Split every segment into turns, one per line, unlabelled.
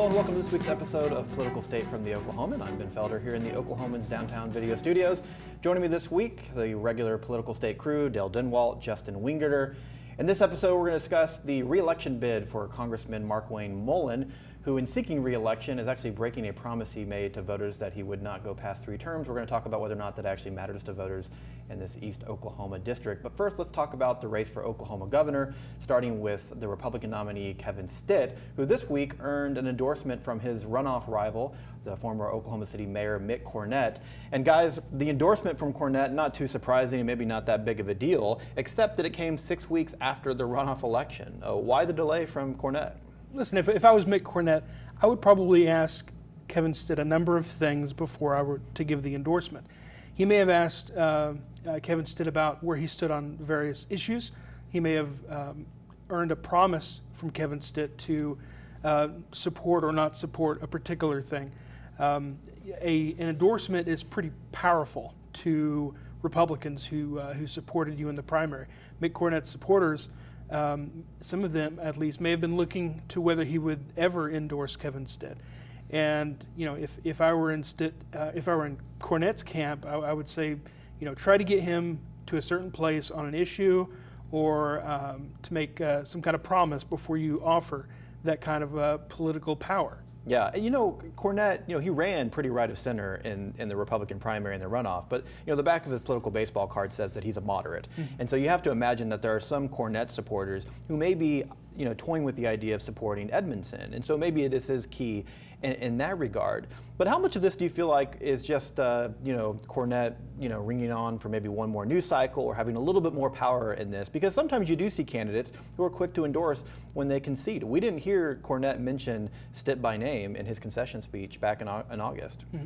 Hello and welcome to this week's episode of Political State from the Oklahoman. I'm Ben Felder here in the Oklahoman's downtown video studios. Joining me this week, the regular Political State crew, Dale Denwalt, Justin Wingerter. In this episode, we're going to discuss the re-election bid for Congressman Mark Wayne Mullen, who in seeking re-election is actually breaking a promise he made to voters that he would not go past 3 terms. We're going to talk about whether or not that actually matters to voters in this East Oklahoma district. But first, let's talk about the race for Oklahoma governor, starting with the Republican nominee Kevin Stitt, who this week earned an endorsement from his runoff rival, the former Oklahoma City Mayor Mick Cornett. And guys, the endorsement from Cornett, not too surprising and maybe not that big of a deal, except that it came 6 weeks after the runoff election. Why the delay from Cornett?
Listen, if I was Mick Cornett, I would probably ask Kevin Stitt a number of things before I were to give the endorsement. He may have asked Kevin Stitt about where he stood on various issues. He may have earned a promise from Kevin Stitt to support or not support a particular thing. An endorsement is pretty powerful to Republicans who supported you in the primary. Mick Cornett's supporters, some of them at least, may have been looking to whether he would ever endorse Kevin Stitt. And you know, if I were in Cornett's camp, I would say, you know, try to get him to a certain place on an issue, or to make some kind of promise before you offer that kind of political power.
Yeah, and you know, Cornett, you know, he ran pretty right of center in the Republican primary and the runoff, but you know, the back of his political baseball card says that he's a moderate. Mm-hmm. And so you have to imagine that there are some Cornett supporters who may be, you know, toying with the idea of supporting Edmondson. And so maybe this is key in that regard. But how much of this do you feel like is just, you know, Cornett, you know, ringing on for maybe one more news cycle or having a little bit more power in this? Because sometimes you do see candidates who are quick to endorse when they concede. We didn't hear Cornett mention Stitt by name in his concession speech back in August.
Mm-hmm.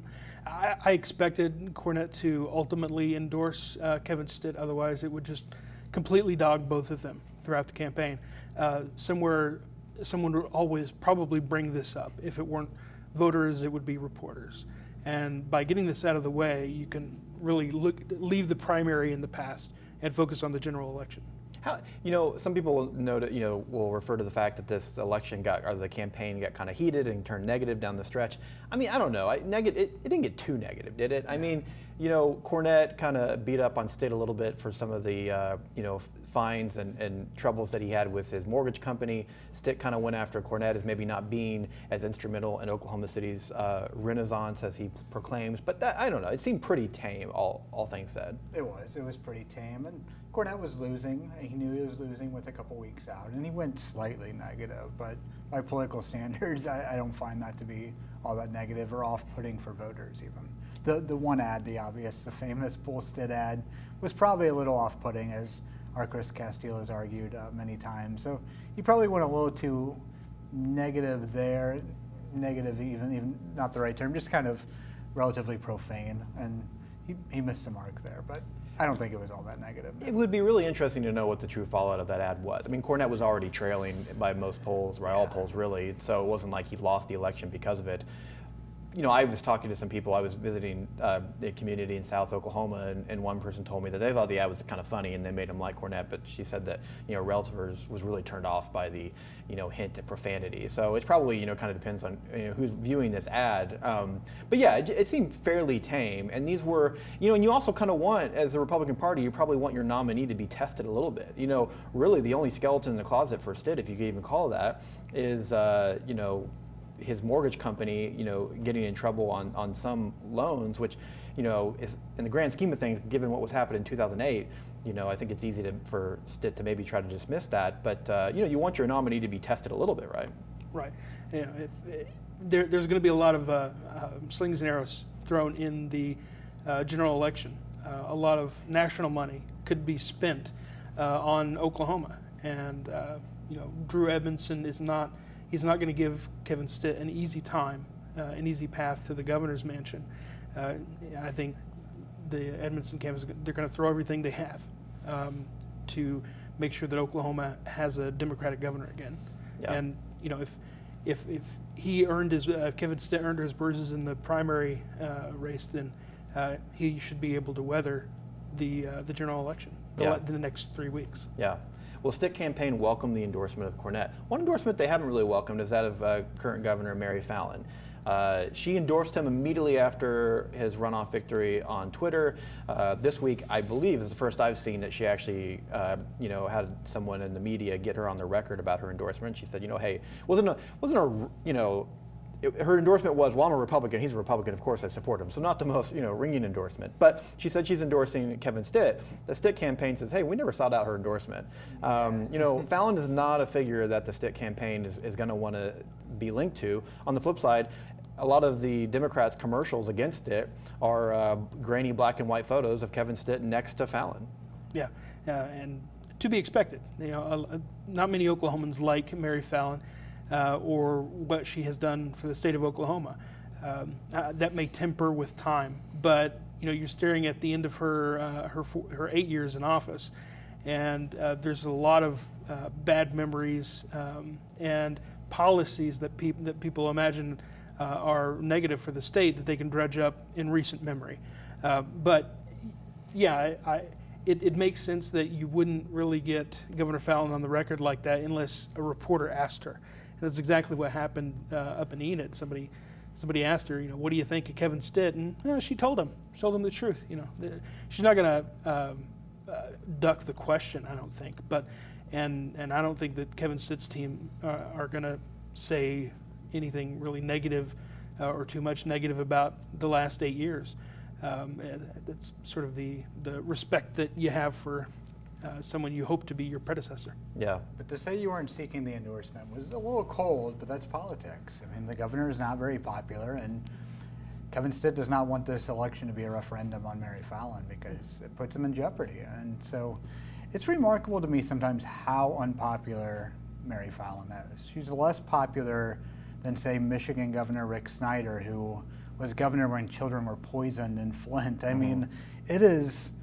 I expected Cornett to ultimately endorse Kevin Stitt. Otherwise, it would just completely dog both of them throughout the campaign. Someone would always probably bring this up. If it weren't voters, it would be reporters. And by getting this out of the way, you can really leave the primary in the past and focus on the general election.
How, you know, some people note, you know, will refer to the fact that this election the campaign got kind of heated and turned negative down the stretch. I mean, I don't know. It didn't get too negative, did it? I mean, you know, Cornett kind of beat up on Stitt a little bit for some of the, you know, fines and troubles that he had with his mortgage company. Stitt kind of went after Cornett as maybe not being as instrumental in Oklahoma City's renaissance as he proclaims. But that, I don't know, it seemed pretty tame, all things said.
It was pretty tame. And Cornett was losing. He knew he was losing with a couple weeks out. And he went slightly negative. But by political standards, I don't find that to be all that negative or off-putting for voters even. The one ad, the famous Bull Stitt ad, was probably a little off-putting, as our Chris Castile has argued many times. So he probably went a little too negative there, negative even not the right term, just kind of relatively profane, and he missed the mark there. But I don't think it was all that negative.
It would be really interesting to know what the true fallout of that ad was. I mean, Cornett was already trailing by most polls, by all polls really, so it wasn't like he lost the election because of it. You know, I was talking to some people. I was visiting a community in South Oklahoma, and one person told me that they thought the ad was kind of funny and they made him like Cornett, but she said that, you know, relatives was really turned off by the, you know, hint at profanity. So it's probably, you know, kind of depends on, you know, who's viewing this ad. But yeah, it seemed fairly tame. And these were, you know, and you also kind of want, as the Republican Party, you probably want your nominee to be tested a little bit. You know, really the only skeleton in the closet for Stitt, if you could even call it that, is, you know, his mortgage company, you know, getting in trouble on some loans, which, you know, is in the grand scheme of things, given what was happening in 2008, you know, I think it's easy for Stitt to maybe try to dismiss that. But, you know, you want your nominee to be tested a little bit, right?
Right. You know, there's going to be a lot of slings and arrows thrown in the general election. A lot of national money could be spent on Oklahoma. And, you know, Drew Edmondson is not... He's not going to give Kevin Stitt an easy time, an easy path to the governor's mansion. I think the Edmondson campus, they're going to throw everything they have to make sure that Oklahoma has a Democratic governor again. Yeah. And you know, if he earned his, Kevin Stitt earned his bruises in the primary race, then he should be able to weather the general election, the next 3 weeks.
Yeah. Well, Stitt campaign welcomed the endorsement of Cornett. One endorsement they haven't really welcomed is that of current Governor Mary Fallin. She endorsed him immediately after his runoff victory on Twitter. This week, I believe, is the first I've seen that she actually, had someone in the media get her on the record about her endorsement. She said, hey, her endorsement was, well, I'm a Republican, he's a Republican, of course I support him. So not the most, ringing endorsement. But she said she's endorsing Kevin Stitt. The Stitt campaign says, hey, we never sought out her endorsement. Fallin is not a figure that the Stitt campaign is going to want to be linked to. On the flip side, a lot of the Democrats' commercials against Stitt are grainy black and white photos of Kevin Stitt next to Fallin.
Yeah, and to be expected. Not many Oklahomans like Mary Fallin. Or what she has done for the state of Oklahoma. That may temper with time, but you're staring at the end of her 8 years in office, and there's a lot of bad memories and policies that people imagine are negative for the state that they can dredge up in recent memory. But yeah, it makes sense that you wouldn't really get Governor Fallin on the record like that unless a reporter asked her. And that's exactly what happened up in Enid. Somebody asked her, what do you think of Kevin Stitt? And she told him the truth. She's not going to duck the question, I don't think. And I don't think that Kevin Stitt's team are going to say anything really negative or too much negative about the last 8 years. That's sort of the respect that you have for someone you hope to be your predecessor.
Yeah.
But to say you weren't seeking the endorsement was a little cold, but that's politics. I mean, the governor is not very popular, and Kevin Stitt does not want this election to be a referendum on Mary Fallin because it puts him in jeopardy. And so it's remarkable to me sometimes how unpopular Mary Fallin is. She's less popular than, say, Michigan Governor Rick Snyder, who was governor when children were poisoned in Flint. I mean, it is,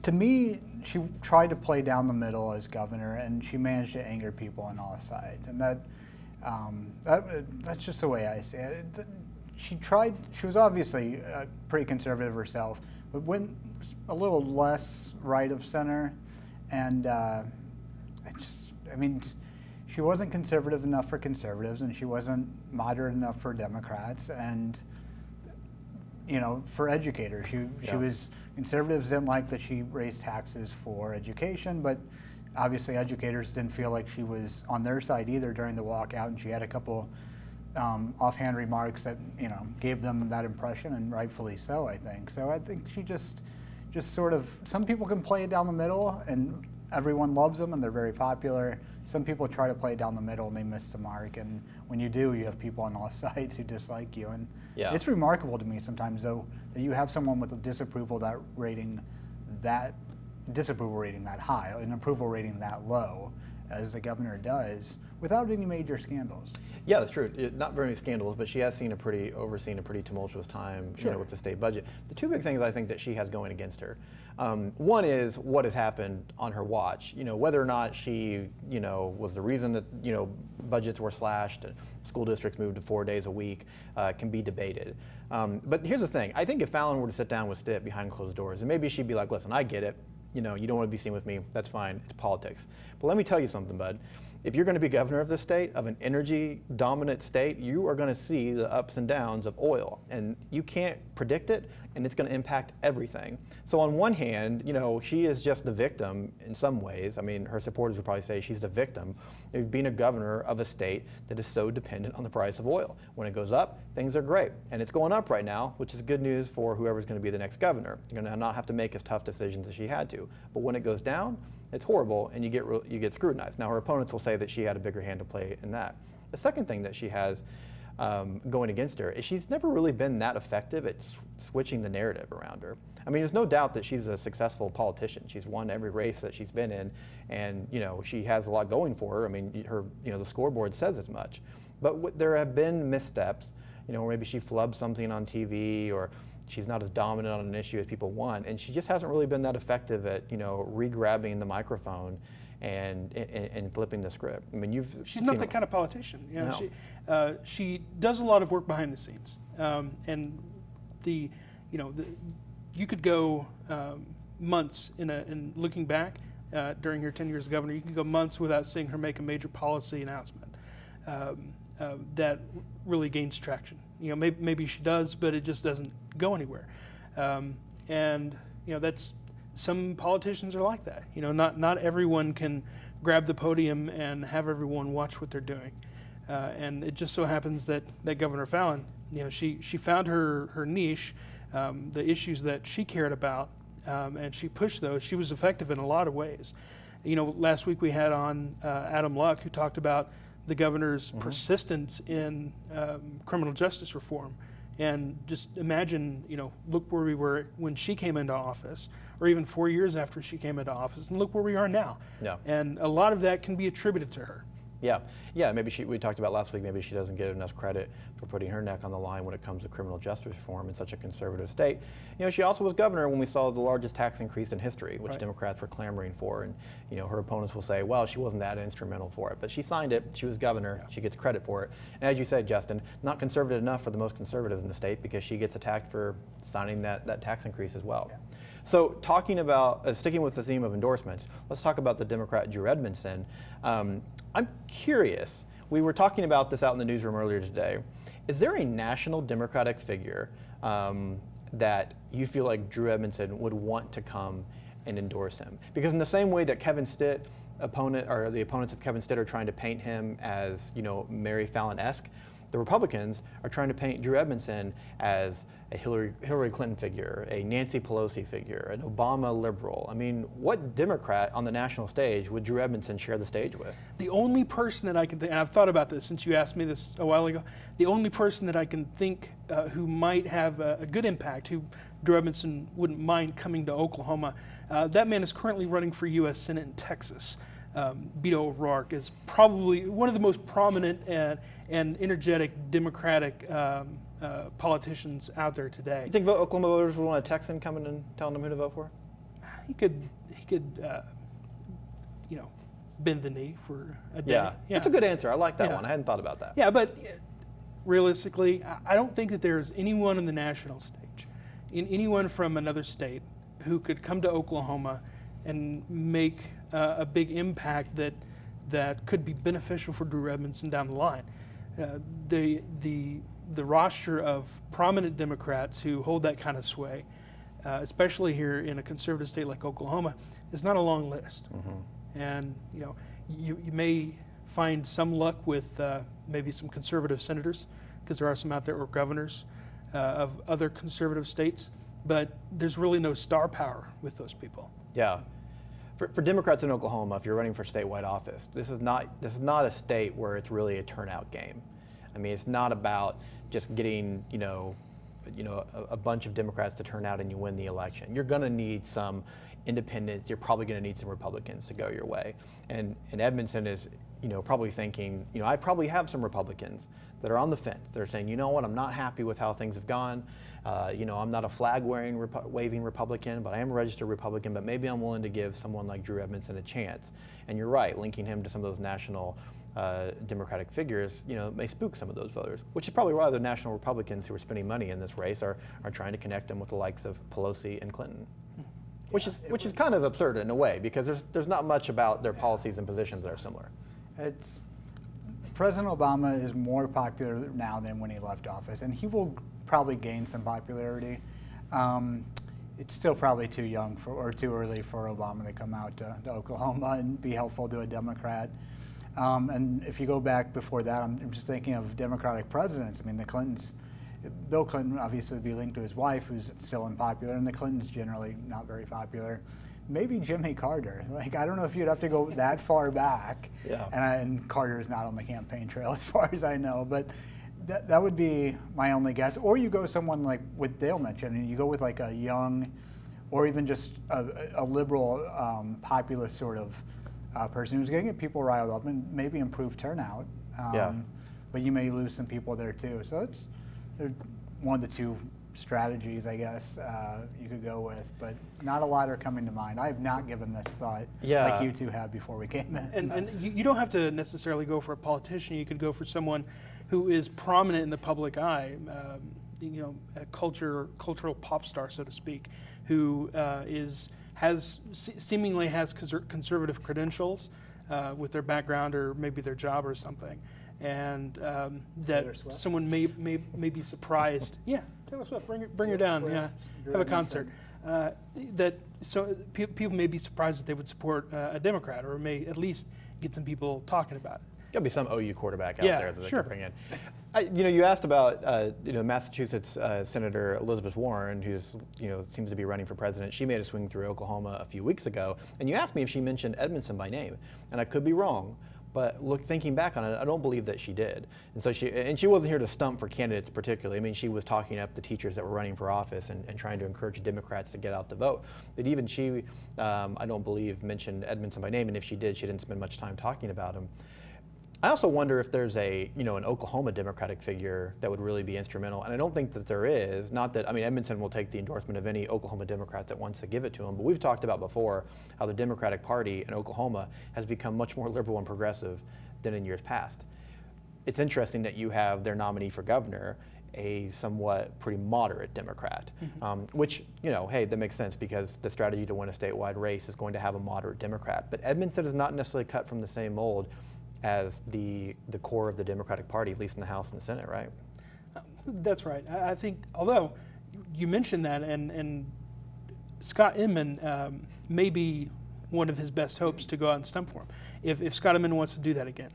to me, she tried to play down the middle as governor, and she managed to anger people on all sides. And that's just the way I see it. She was obviously pretty conservative herself, but went a little less right of center. And she wasn't conservative enough for conservatives, and she wasn't moderate enough for Democrats. And for educators, she was, conservatives didn't like that she raised taxes for education, but obviously educators didn't feel like she was on their side either during the walkout, and she had a couple offhand remarks that gave them that impression, and rightfully so, I think. So I think she just sort of, some people can play it down the middle and everyone loves them and they're very popular. Some people try to play it down the middle and they miss the mark, and when you do, you have people on all sides who dislike you. And it's remarkable to me sometimes, though, that you have someone with a disapproval rating that high, an approval rating that low, as the governor does, without any major scandals.
Yeah, that's true. Not very many scandals, but she has overseen a pretty tumultuous time with the state budget. The two big things I think that she has going against her. One is what has happened on her watch. Whether or not she, was the reason that, budgets were slashed, school districts moved to 4 days a week, can be debated. But here's the thing. I think if Fallin were to sit down with Stitt behind closed doors, and maybe she'd be like, listen, I get it. You don't want to be seen with me. That's fine. It's politics. But let me tell you something, bud. If you're going to be governor of this state, of an energy-dominant state, you are going to see the ups and downs of oil. And you can't predict it, and it's going to impact everything. So on one hand, she is just the victim in some ways. I mean, her supporters would probably say she's the victim of being a governor of a state that is so dependent on the price of oil. When it goes up, things are great. And it's going up right now, which is good news for whoever's going to be the next governor. You're going to not have to make as tough decisions as she had to. But when it goes down, it's horrible, and you get scrutinized. Now, her opponents will say that she had a bigger hand to play in that. The second thing that she has going against her is she's never really been that effective at switching the narrative around her. I mean, there's no doubt that she's a successful politician. She's won every race that she's been in, and she has a lot going for her. I mean, the scoreboard says as much. But there have been missteps, or maybe she flubbed something on TV, or she's not as dominant on an issue as people want, and she just hasn't really been that effective at re-grabbing the microphone and flipping the script. I mean,
she's not that kind of politician.
No.
She does a lot of work behind the scenes, and you could go months in looking back during her tenure as governor. You can go months without seeing her make a major policy announcement that really gains traction. You know, maybe she does, but it just doesn't go anywhere. And you know, that's, some politicians are like that. You know, not everyone can grab the podium and have everyone watch what they're doing. And it just so happens that Governor Fallon, you know, she found her niche, the issues that she cared about, and she pushed those. She was effective in a lot of ways. You know, last week we had on Adam Luck, who talked about the governor's persistence in criminal justice reform. And just imagine, you know, look where we were when she came into office, or even 4 years after she came into office, and look where we are now. Yeah. And a lot of that can be attributed to her.
Yeah, yeah. Maybe we talked about last week. Maybe she doesn't get enough credit for putting her neck on the line when it comes to criminal justice reform in such a conservative state. You know, she also was governor when we saw the largest tax increase in history, which Democrats were clamoring for. And you know, her opponents will say, "Well, she wasn't that instrumental for it," but she signed it. She was governor. Yeah. She gets credit for it. And as you said, Justin, not conservative enough for the most conservatives in the state, because she gets attacked for signing that tax increase as well. Yeah. So talking about, sticking with the theme of endorsements, let's talk about the Democrat Drew Edmondson. I'm curious, we were talking about this out in the newsroom earlier today. Is there a national Democratic figure that you feel like Drew Edmondson would want to come and endorse him? Because in the same way that Kevin Stitt, the opponents of Kevin Stitt are trying to paint him as, you know, Mary Fallon-esque, the Republicans are trying to paint Drew Edmondson as a Hillary Clinton figure, a Nancy Pelosi figure, an Obama liberal. I mean, what Democrat on the national stage would Drew Edmondson share the stage with?
The only person that I can think, and I've thought about this since you asked me this a while ago, the only person that I can think who might have a good impact, who Drew Edmondson wouldn't mind coming to Oklahoma, that man is currently running for U.S. Senate in Texas. Beto O'Rourke is probably one of the most prominent and energetic Democratic politicians out there today.
You think Oklahoma voters would want to text him coming and telling them who to vote for?
He could you know, bend the knee for a day.
Yeah, that's a good answer. I like that one. I hadn't thought about that.
Yeah, but realistically, I don't think that there's anyone on the national stage, anyone from another state, who could come to Oklahoma and make a big impact that could be beneficial for Drew Edmondson down the line. The roster of prominent Democrats who hold that kind of sway, especially here in a conservative state like Oklahoma, is not a long list. And you know, you may find some luck with maybe some conservative senators, because there are some out there, or governors of other conservative states, but there's really no star power with those people.
Yeah. For Democrats in Oklahoma, if you're running for statewide office, this is not a state where it's really a turnout game. I mean, it's not about just getting a bunch of Democrats to turn out and you win the election. You're going to need some independents. You're probably going to need some Republicans to go your way. And Edmondson is, you know, probably thinking, you know, I probably have some Republicans that are on the fence. They're saying, you know what, I'm not happy with how things have gone. You know, I'm not a flag-waving Republican, but I am a registered Republican, but maybe I'm willing to give someone like Drew Edmondson a chance. And you're right, linking him to some of those national Democratic figures, you know, may spook some of those voters, which is probably why the national Republicans who are spending money in this race are trying to connect him with the likes of Pelosi and Clinton. Which is kind of absurd in a way, because there's not much about their policies and positions that are similar.
President Obama is more popular now than when he left office, and he will probably gain some popularity. It's still probably too young or too early for Obama to come out to Oklahoma and be helpful to a Democrat. And if you go back before that, I'm just thinking of Democratic presidents. I mean, the Clintons, Bill Clinton obviously would be linked to his wife, who's still unpopular, and the Clintons generally not very popular. Maybe Jimmy Carter. Like, I don't know if you'd have to go that far back. Yeah. And Carter is not on the campaign trail as far as I know, but that would be my only guess. Or you go someone like what Dale mentioned, and you go with like a young, or even just a liberal, populist sort of person who's going to get people riled up and maybe improve turnout. But you may lose some people there too. So it's one of the two strategies, I guess, you could go with, but not a lot are coming to mind. I have not given this thought like you two have before we came in.
And you don't have to necessarily go for a politician. You could go for someone who is prominent in the public eye, you know, a cultural pop star, so to speak, who seemingly has conservative credentials with their background or maybe their job or something, and that someone may be surprised. Yeah, Taylor Swift, bring her down. Yeah, have a concert. People may be surprised that they would support a Democrat, or may at least get some people talking about it.
There'll be some OU quarterback out there that they
sure.
can bring in. You asked about Massachusetts Senator Elizabeth Warren, who's seems to be running for president. She made a swing through Oklahoma a few weeks ago, and you asked me if she mentioned Edmondson by name, and I could be wrong. But thinking back on it, I don't believe that she did. And so she wasn't here to stump for candidates particularly. I mean, she was talking up the teachers that were running for office and trying to encourage Democrats to get out to vote. But even she, I don't believe, mentioned Edmondson by name. And if she did, she didn't spend much time talking about him. I also wonder if there's an Oklahoma Democratic figure that would really be instrumental, and I don't think that there is. Not that, Edmondson will take the endorsement of any Oklahoma Democrat that wants to give it to him, but we've talked about before how the Democratic Party in Oklahoma has become much more liberal and progressive than in years past. It's interesting that you have their nominee for governor, a somewhat pretty moderate Democrat, which, hey, that makes sense because the strategy to win a statewide race is going to have a moderate Democrat. But Edmondson is not necessarily cut from the same mold as the core of the Democratic Party, at least in the House and the Senate, right?
That's right. I think, although you mentioned that, and Scott Inman may be one of his best hopes to go out and stump for him, if Scott Inman wants to do that again.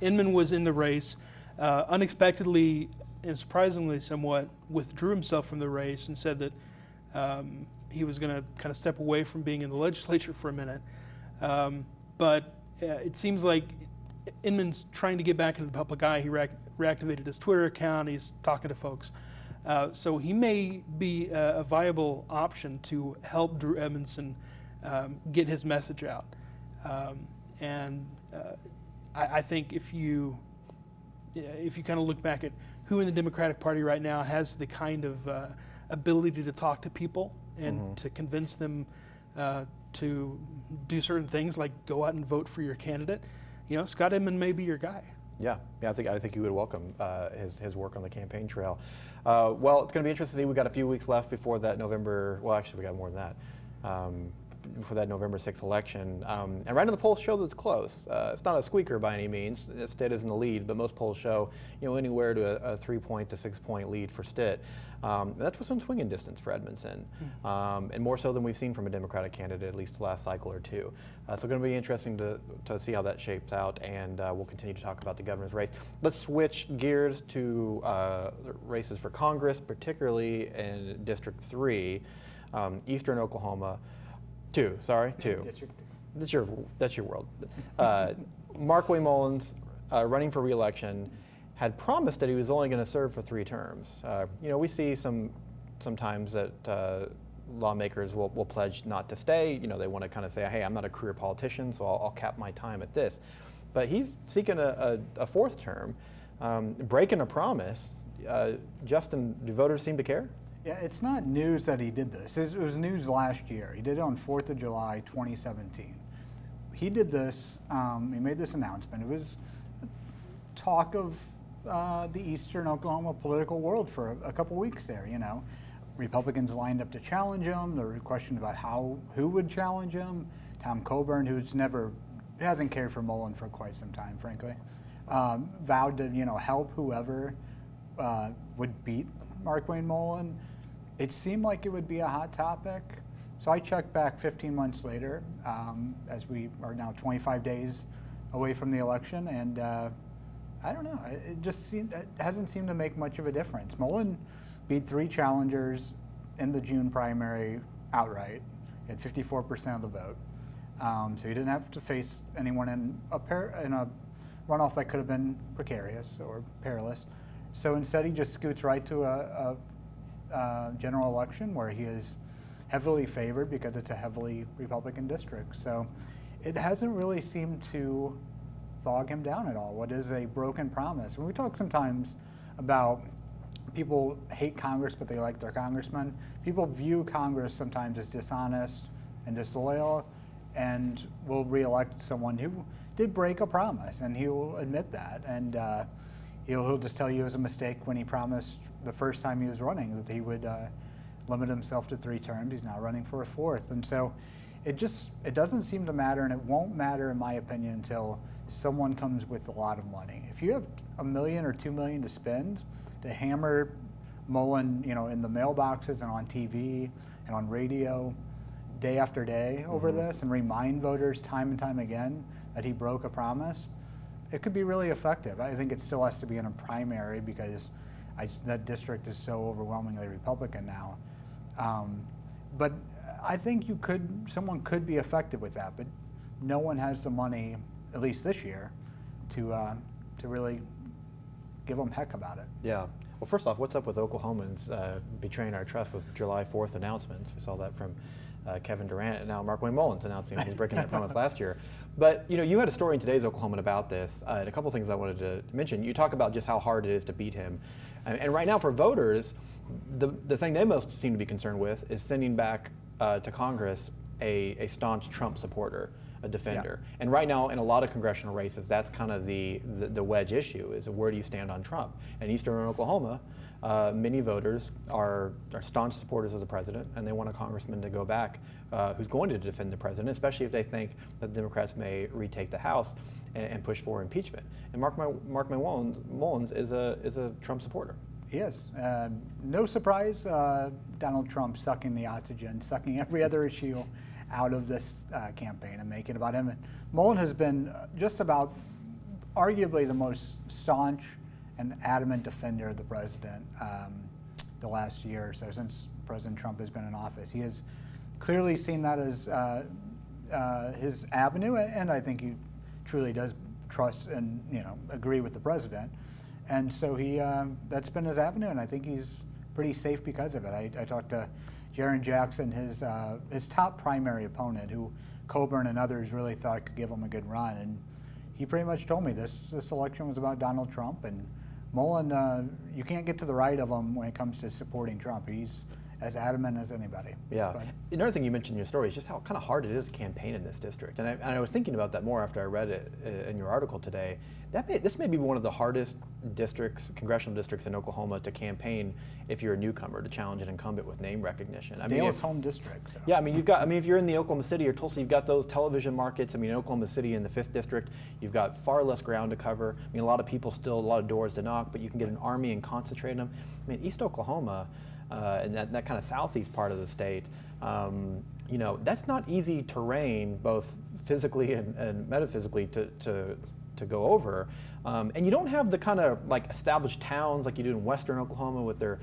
Inman was in the race, unexpectedly and surprisingly somewhat withdrew himself from the race and said that he was going to kind of step away from being in the legislature for a minute. But it seems like Inman's trying to get back into the public eye. He reactivated his Twitter account. He's talking to folks. So he may be a viable option to help Drew Edmondson get his message out. I think if you kind of look back at who in the Democratic Party right now has the kind of ability to talk to people and to convince them to do certain things like go out and vote for your candidate, Scott Inman may be your guy.
Yeah, I think you would welcome his work on the campaign trail. Well, it's going to be interesting to see. We've got a few weeks left before that November. Well, actually, we got more than that. Before that November 6th election. And right now the polls show that it's close. It's not a squeaker by any means. Stitt is in the lead, but most polls show anywhere to a 3-point to 6-point lead for Stitt. And that's within swinging distance for Edmondson, and more so than we've seen from a Democratic candidate at least the last cycle or two. So it's going to be interesting to see how that shapes out, and we'll continue to talk about the governor's race. Let's switch gears to races for Congress, particularly in District 3, Eastern Oklahoma. Two. That's your world. Markway Mullins, running for re-election, had promised that he was only going to serve for 3 terms. We see sometimes that lawmakers will pledge not to stay. They want to kind of say, hey, I'm not a career politician, so I'll cap my time at this. But he's seeking a 4th term, breaking a promise. Justin, do voters seem to care?
Yeah, it's not news that he did this. It was news last year. He did it on 4th of July, 2017. He did this, he made this announcement. It was talk of the Eastern Oklahoma political world for a couple weeks there, Republicans lined up to challenge him. There were questions about who would challenge him. Tom Coburn, who hasn't cared for Mullen for quite some time, frankly, vowed to, help whoever would beat Markway Mullin. It seemed like it would be a hot topic. So I checked back 15 months later, as we are now 25 days away from the election, and I don't know, it hasn't seemed to make much of a difference. Mullin beat 3 challengers in the June primary outright. He had 54% of the vote. So he didn't have to face anyone in a runoff that could have been precarious or perilous. So instead he just scoots right to a general election where he is heavily favored because it's a heavily Republican district. So it hasn't really seemed to bog him down at all. What is a broken promise? When we talk sometimes about people hate Congress but they like their congressman, people view Congress sometimes as dishonest and disloyal and will reelect someone who did break a promise, and he will admit that. And he'll just tell you it was a mistake when he promised the first time he was running that he would limited himself to 3 terms. He's now running for a 4th. And so it doesn't seem to matter, and it won't matter, in my opinion, until someone comes with a lot of money. If you have $1 million or $2 million to spend to hammer Mullen, in the mailboxes and on TV and on radio day after day over this, and remind voters time and time again that he broke a promise, it could be really effective. I think it still has to be in a primary because that district is so overwhelmingly Republican now. But I think someone could be effective with that, but no one has the money, at least this year, to really give them heck about it.
Yeah. Well, first off, what's up with Oklahomans betraying our trust with July 4th announcements? We saw that from Kevin Durant, and now Markwayne Mullins announcing he's breaking that promise last year. But you had a story in today's Oklahoman about this, and a couple of things I wanted to mention. You talk about just how hard it is to beat him, and right now for voters, the thing they most seem to be concerned with is sending back to Congress a staunch Trump supporter, a defender. Yeah. And right now in a lot of congressional races, that's kind of the wedge issue, is where do you stand on Trump? In eastern Oklahoma, many voters are staunch supporters of the president, and they want a congressman to go back who's going to defend the president, especially if they think that the Democrats may retake the House and push for impeachment. And Markwayne Mullins is a Trump supporter.
He is. No surprise, Donald Trump sucking the oxygen, sucking every other issue out of this campaign and making it about him. And Mullen has been just about arguably the most staunch and adamant defender of the president the last year or so, since President Trump has been in office. He has clearly seen that as his avenue, and I think he truly does trust and agree with the president. And so that's been his avenue, and I think he's pretty safe because of it. I talked to Jaron Jackson, his top primary opponent, who Coburn and others really thought could give him a good run, and he pretty much told me this election was about Donald Trump, and Mullen, you can't get to the right of him when it comes to supporting Trump. He's as adamant as anybody.
Yeah. But another thing you mentioned in your story is just how kind of hard it is to campaign in this district. And I was thinking about that more after I read it in your article today. This may be one of the hardest congressional districts in Oklahoma to campaign if you're a newcomer, to challenge an incumbent with name recognition.
Dale's home district. So.
Yeah, if you're in the Oklahoma City or Tulsa, you've got those television markets. In Oklahoma City in the 5th district, you've got far less ground to cover. A lot of people still, a lot of doors to knock, but you can get an army and concentrate them. East Oklahoma, and that kind of southeast part of the state, that's not easy terrain, both physically and metaphysically, to go over. And you don't have the kind of established towns like you do in western Oklahoma with their,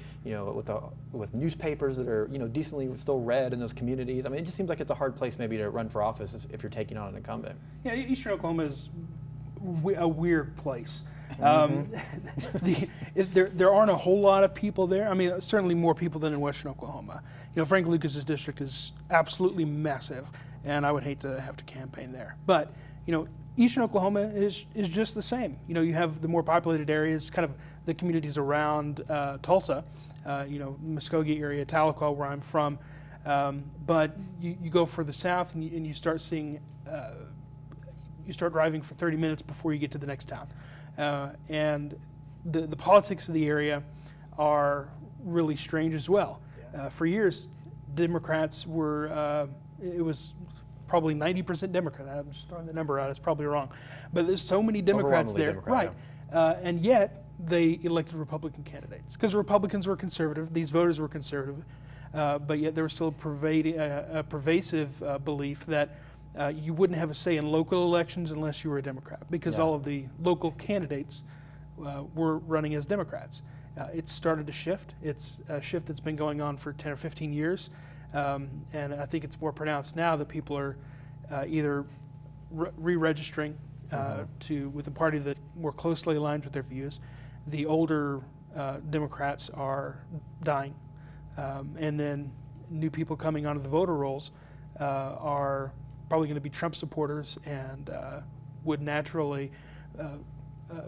with newspapers that are, decently still read in those communities. It just seems like it's a hard place maybe to run for office if you're taking on an incumbent.
Yeah, eastern Oklahoma is a weird place. There aren't a whole lot of people there. Certainly more people than in western Oklahoma. Frank Lucas's district is absolutely massive, and I would hate to have to campaign there. But, eastern Oklahoma is just the same. You have the more populated areas, kind of the communities around Tulsa, Muskogee area, Tahlequah, where I'm from. But you go further south and you start seeing, you start driving for 30 minutes before you get to the next town. And the politics of the area are really strange as well. Yeah. For years, Democrats were, it was probably 90% Democrat. I'm just throwing the number out, it's probably wrong. But there's so many Democrats there. Right. Yeah. And yet, they elected Republican candidates. Because Republicans were conservative, these voters were conservative, but yet there was still a pervasive belief that you wouldn't have a say in local elections unless you were a Democrat, because all of the local candidates were running as Democrats. It's started to shift. It's a shift that's been going on for 10 or 15 years, and I think it's more pronounced now that people are either re-registering with a party that more closely aligns with their views. The older Democrats are dying, and then new people coming onto the voter rolls are probably going to be Trump supporters and would naturally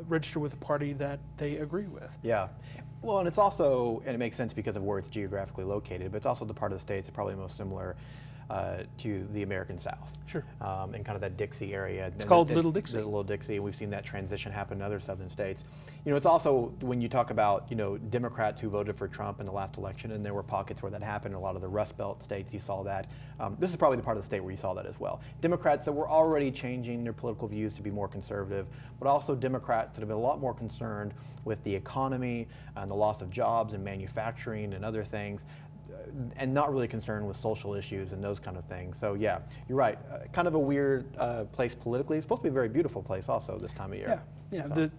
register with a party that they agree with.
Yeah. Well, and it's also, and it makes sense because of where it's geographically located, but it's also the part of the state that's probably most similar to the American South.
Sure.
And kind of that Dixie area.
It's called Little Dixie.
Little Dixie. We've seen that transition happen in other southern states. it's also when you talk about, Democrats who voted for Trump in the last election, and there were pockets where that happened. A lot of the Rust Belt states, you saw that. This is probably the part of the state where you saw that as well. Democrats that were already changing their political views to be more conservative, but also Democrats that have been a lot more concerned with the economy and the loss of jobs and manufacturing and other things, and not really concerned with social issues and those kind of things. So yeah, you're right. Kind of a weird place politically. It's supposed to be a very beautiful place also this time of year.
Yeah.
So.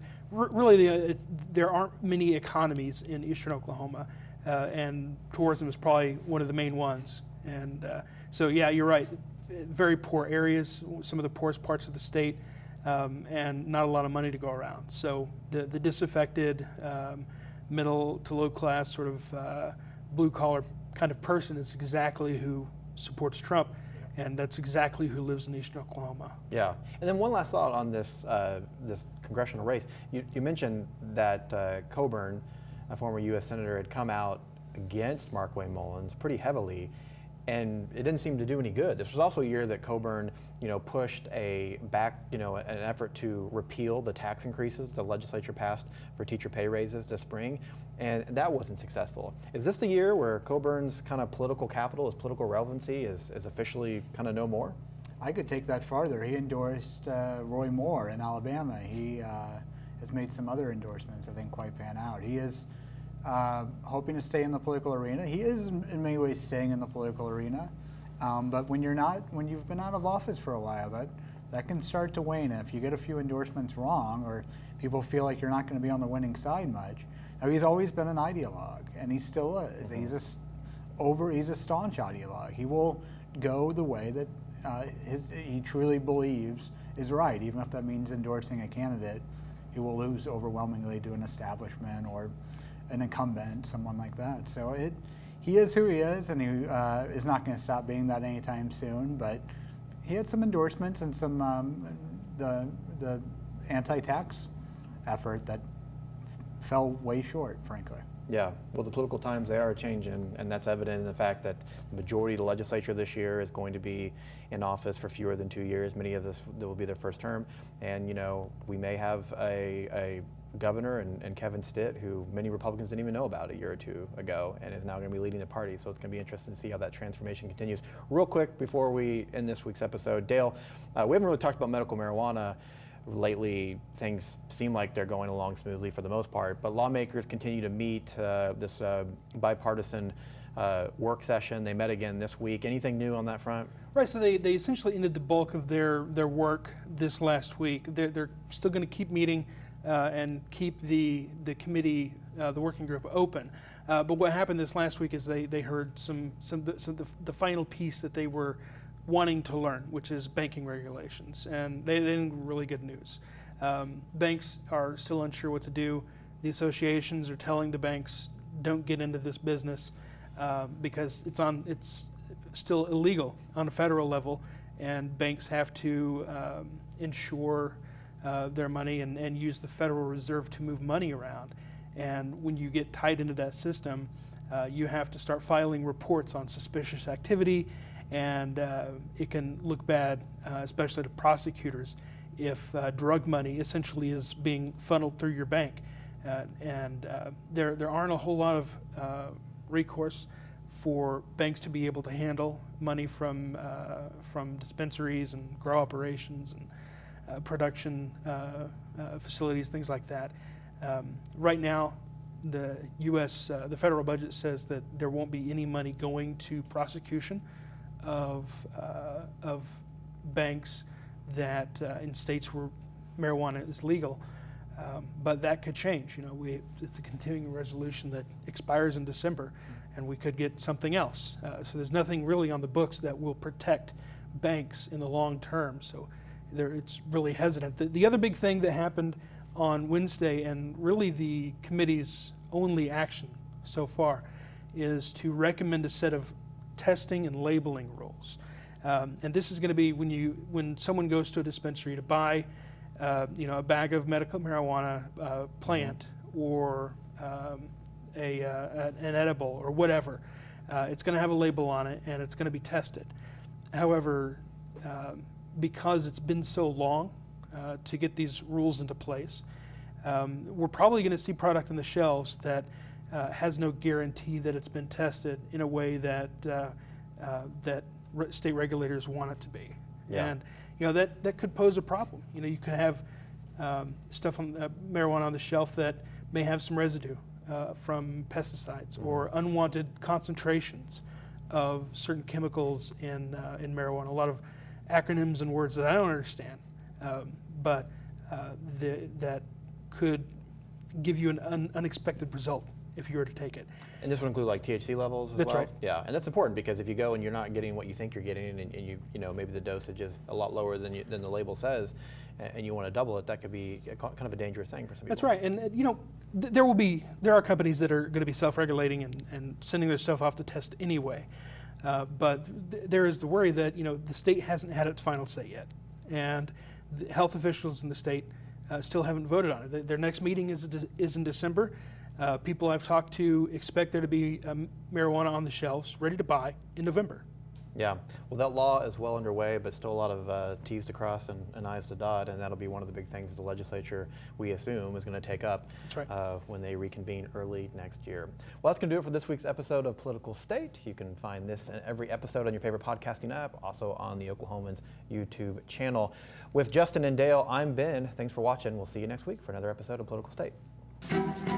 There aren't many economies in eastern Oklahoma, and tourism is probably one of the main ones. And so yeah, you're right. Very poor areas, some of the poorest parts of the state, and not a lot of money to go around. So the disaffected, middle to low class sort of blue collar kind of person is exactly who supports Trump, and that's exactly who lives in eastern Oklahoma.
Yeah, and then one last thought on this this congressional race. You mentioned that Coburn, a former U.S. senator, had come out against Markwayne Mullins pretty heavily, and it didn't seem to do any good. This was also a year that Coburn, pushed an effort to repeal the tax increases the legislature passed for teacher pay raises this spring, and that wasn't successful. Is this the year where Coburn's kind of political capital, his political relevancy is officially kind of no more?
I could take that farther. He endorsed Roy Moore in Alabama. He has made some other endorsements I think quite pan out. He is hoping to stay in the political arena. He is in many ways staying in the political arena, but when you've been out of office for a while, that can start to wane. If you get a few endorsements wrong, or people feel like you're not going to be on the winning side much. Now, he's always been an ideologue, and he still is. Mm-hmm. He's a staunch ideologue. He will go the way that he truly believes is right, even if that means endorsing a candidate who will lose overwhelmingly to an establishment or an incumbent, someone like that. So he is who he is, and he is not going to stop being that anytime soon. But he had some endorsements and some the anti-tax effort that fell way short, frankly.
Yeah, well, the political times, they are changing, and that's evident in the fact that the majority of the legislature this year is going to be in office for fewer than 2 years. Many of this will be their first term, and we may have a governor and Kevin Stitt, who many Republicans didn't even know about a year or two ago, and is now going to be leading the party. So it's going to be interesting to see how that transformation continues. Real quick before we end this week's episode, Dale, we haven't really talked about medical marijuana. Lately, things seem like they're going along smoothly for the most part, but lawmakers continue to meet this bipartisan work session. They met again this week. Anything new on that front?
Right, so they essentially ended the bulk of their work this last week. They're still going to keep meeting and keep the committee, the working group, open. But what happened this last week is they heard the final piece that they were wanting to learn, which is banking regulations, and they didn't really good news. Banks are still unsure what to do. The associations are telling the banks, don't get into this business because it's still illegal on a federal level, and banks have to insure their money and use the Federal Reserve to move money around. And when you get tied into that system, you have to start filing reports on suspicious activity, and it can look bad, especially to prosecutors, if drug money essentially is being funneled through your bank. There aren't a whole lot of recourse for banks to be able to handle money from dispensaries and grow operations and production facilities, things like that. Right now, the U.S. The federal budget says that there won't be any money going to prosecution of banks that in states where marijuana is legal, but that could change. It's a continuing resolution that expires in December, and we could get something else. So there's nothing really on the books that will protect banks in the long term. So it's really hesitant. The other big thing that happened on Wednesday, and really the committee's only action so far, is to recommend a set of testing and labeling rules. And this is going to be when someone goes to a dispensary to buy a bag of medical marijuana plant or an edible or whatever. It's going to have a label on it, and it's going to be tested. However, because it's been so long to get these rules into place, we're probably going to see product on the shelves that has no guarantee that it's been tested in a way that state regulators want it to be.
Yeah.
And that could pose a problem. You could have stuff on marijuana on the shelf that may have some residue from pesticides or unwanted concentrations of certain chemicals in marijuana. A lot of acronyms and words that I don't understand, but that could give you an unexpected result if you were to take it.
And this would include like THC levels as
That's
well?
right.
Yeah, and that's important because if you go and you're not getting what you think you're getting, and maybe the dosage is a lot lower than the label says, and you want to double it, that could be kind of a dangerous thing for some people.
That's right, and there are companies that are going to be self-regulating and sending their stuff off to test anyway, but there is the worry that the state hasn't had its final say yet, and the health officials in the state still haven't voted on it. Their next meeting is in December. People I've talked to expect there to be marijuana on the shelves, ready to buy, in November.
Yeah, well, that law is well underway, but still a lot of T's to cross and I's to dot, and that'll be one of the big things the legislature, we assume, is going to take up when they reconvene early next year. Well, that's going to do it for this week's episode of Political State. You can find this and every episode on your favorite podcasting app, also on the Oklahoman's YouTube channel. With Justin and Dale, I'm Ben. Thanks for watching. We'll see you next week for another episode of Political State.